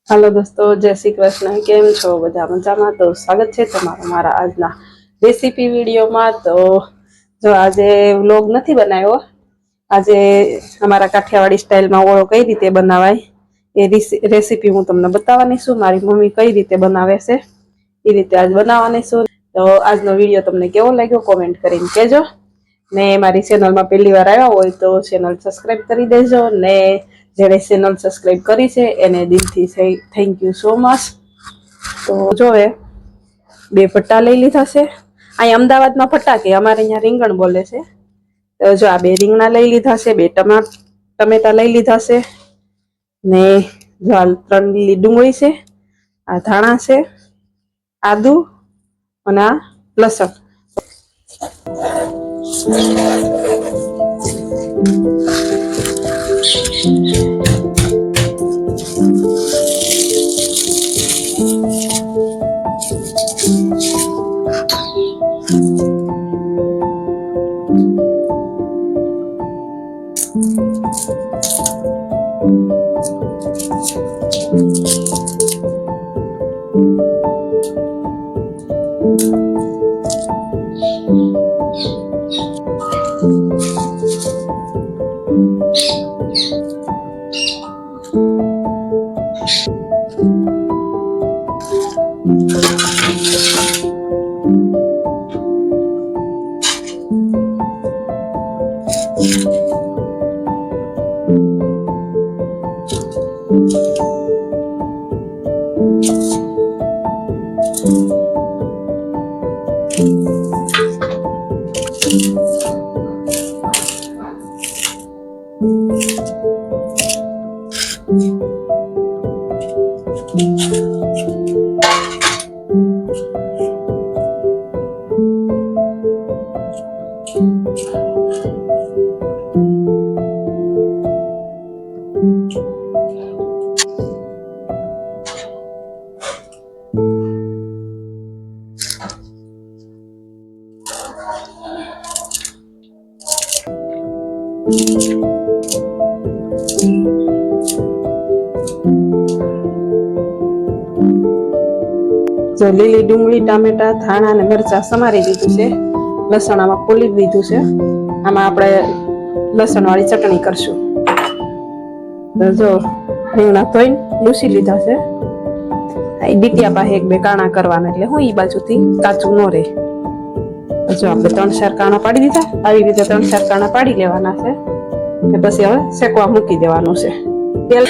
Hello दोस्तों, जय श्री कृष्ण। केम छो बधा मजामां? तो स्वागत है तमारुं मारा आजना रेसिपी विडियो में। तो जो आज व्लॉग नहीं बनायो, आज हमारा काठियावाड़ी स्टाइल में ओळो कई रीते बनावाय ए रेसिपी हूँ तमने बतावानी छुं। मारी मम्मी कई रीते बनावे छे ए रीते आज बनावानी छुं। तो आजनो विडियो तमने केवो लाग्यो कमेंट करीने कहेजो ने मारी चेनल में पहली वार आव्या होय तो चेनल सब्सक्राइब करी देजो ने जेने चेनल सब्सक्राइब करी छे एने दिलथी थैंक यू सो मच। तो जो है बे पट्टा लई लीधा छे। अहीं अमदावादमां फटाके, अमारे अहींया રીંગણ बोले छे। तो जो आ बे રીંગણા लई लीधा छे, बे टमेटा लई लीधा छे ने जो आ 3 લીલી ડુંગળી छे, आ धाणा छे, आदુ અને આ લસણ। जो લીલી ડુંગળી, ટામેટા, ધાણા અને મરચાં સમારી દીધું છે। લસણ આમાં ફોલી દીધું છે। આમાં આપણે લસણવાળી ચટણી કરશું। તો જો રીંગણા ધોઈને લૂસી લીધા છે। આ બીટિયા પાસે 1-2 કાણા કરવાના, એટલે હું ઈ બાજુથી કાચું ન રહે। જો આપણે 3-4 કાણા પાડી દીધા। આવી રીતે 3-4 કાણા પાડી લેવાના છે ને પછી હવે શેકવા મૂકી દેવાનું છે। તેલ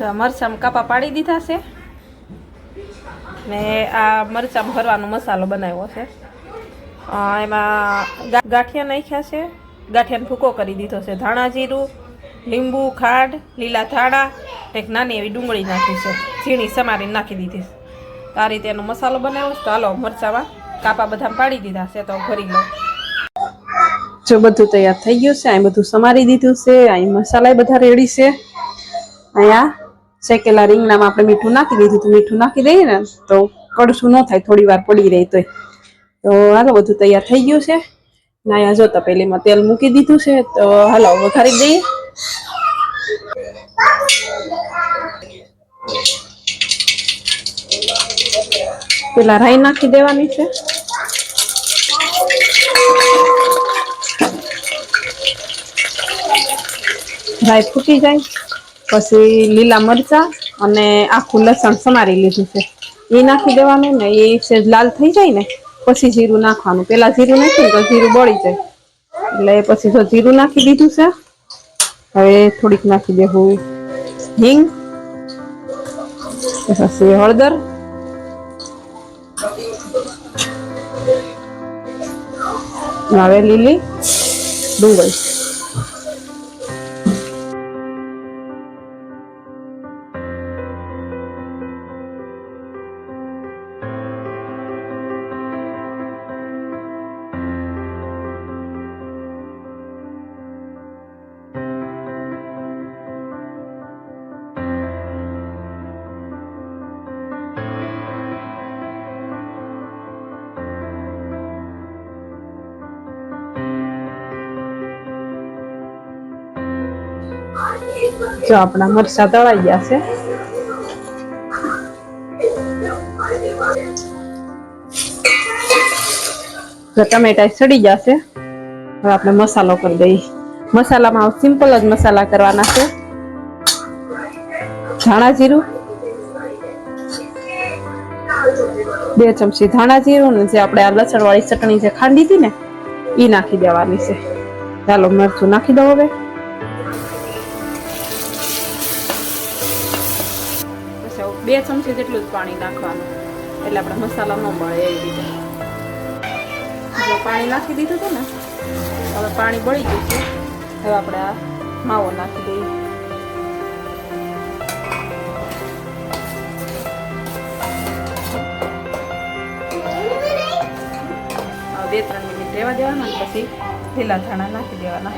જો મરચાં કાપા પાડી દીધા છે ને આ મરચાં ભરવાનો મસાલો બનાવ્યો છે. એમાં ગાંઠિયા નાખ્યા છે, ગાંઠિયાનો ભૂકો કરી દીધો છે, ધાણા જીરું, લીંબુ, ખાંડ, લીલા ધાણા, એક નાની એવી ડુંગળી નાખી છે, ઝીણી સમારીને નાખી દીધી છે. તો આ રીતે એનો મસાલો બનાવ્યો છે. તો હાલો મરચામાં કાપા બધા પાડી દીધા છે, તો ભરી લો. જો બધું તૈયાર થઈ ગયું છે, અહીં બધું સમારી દીધું છે, અહીં મસાલા બધા રેડી છે. અહીંયા શેકેલા રીંગણામાં આપણે મીઠું નાખી દીધું, તો મીઠું નાખી દઈએ ને તો કડશું ન થાય, થોડી વાર પડી રહી તોય. તો હાલો બધું તૈયાર થઈ ગયું છે. ને અહીંયા જો તપેલીમાં તેલ મૂકી દીધું છે, તો હાલો વઘારી દઈએ. પેલા રાઈ નાખી દેવાની છે. રાઈ ફૂટી જાય પછી લીલા મરચા અને આખું લસણ સમારી લીધું છે એ નાખી દેવાનું ને એ સેજ લાલ થઈ જાય ને પછી જીરું નાખવાનું. પેલા જીરું નાખ્યું તો જીરું બળી જાય એટલે પછી જો જીરું નાખી દીધું છે. હવે થોડીક નાખી દેવું હિંગ, પછી હળદર, હવે લીલી ડુંગળી. જો આપણા મરચા તળાઈ ગયા છે. જો ટમેટા સડી ગયા છે. હવે આપણે મસાલો કરી દઈએ. મસાલામાં સિમ્પલ જ મસાલા કરવાના છે. ધાણા જીરું, 2 ચમચી ધાણા જીરું ને જે આપણે આ લસણ વાળી ચટણી જે ખાંડી હતી ને એ નાખી દેવાની છે. ચાલો મરચું નાખી દો. હવે બે ચમચી જેટલું જ પાણી નાખવાનું એટલે આપણે મસાલા ન બળે એવી રીતે. જો પાણી નાખી દીધું હતું ને હવે પાણી બળી ગયું છે. હવે આપણે આ માવો નાખી દઈએ. હવે 2-3 મિનિટ રહેવા દેવાના અને પછી લીલા ધાણા નાખી દેવાના.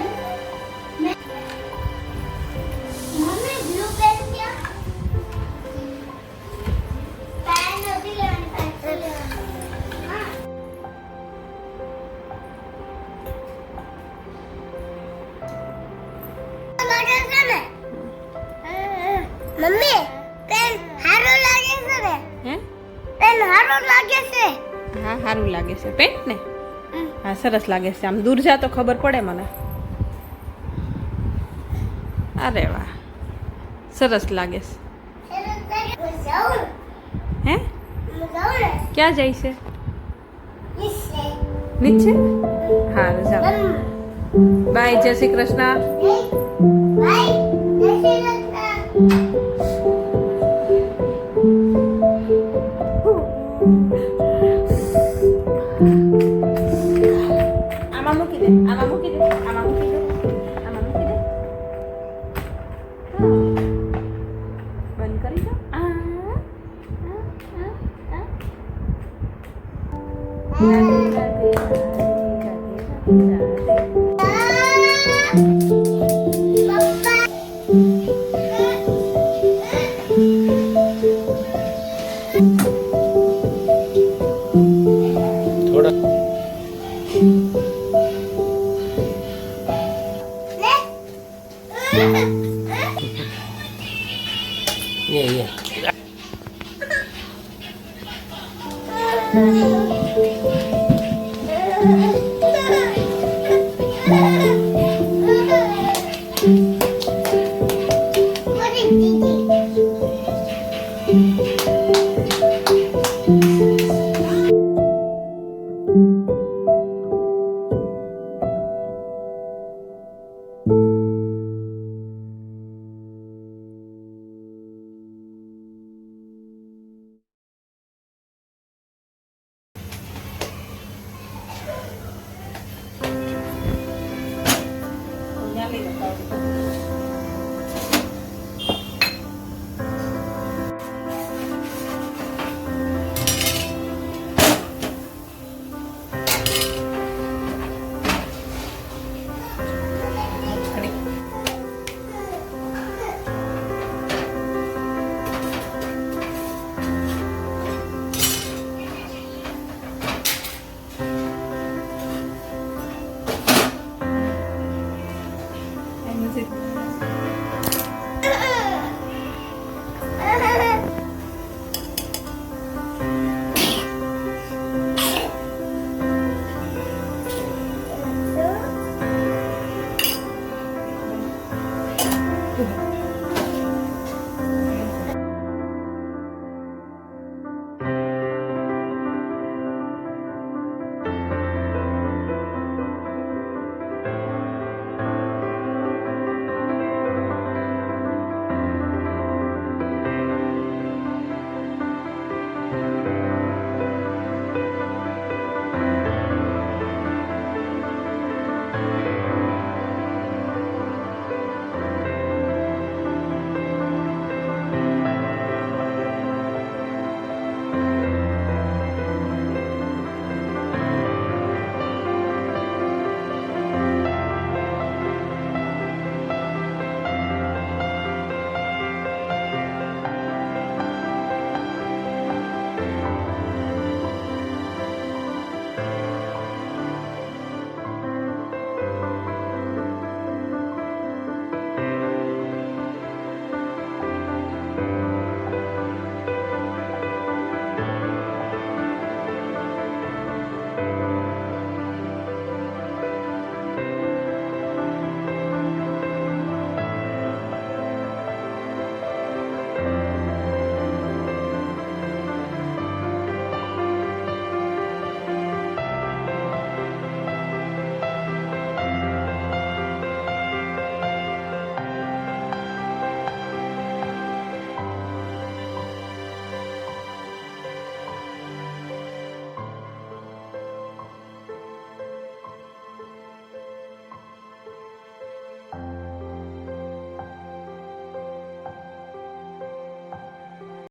મમ્મી પેન હારો લાગે છે ને? હે પેન હારો લાગે છે? હા સારું લાગે છે પેન્ટ ને. હા સરસ લાગે છે. આમ દૂર જા તો ખબર પડે મને. અરે વાહ સરસ લાગે છે. હે ક્યાં જાય છે? નીચે. હા ચાલો બાય. જય શ્રી કૃષ્ણ. બાય. જય શ્રી કૃષ્ણ. આમાં મૂકી દે, આમાં મૂકી દે, આમાં મૂકી દે, આમાં મૂકી દે. બંધ કરી દો. રાધે રાધે રાધે ચાલી ને કાઢી.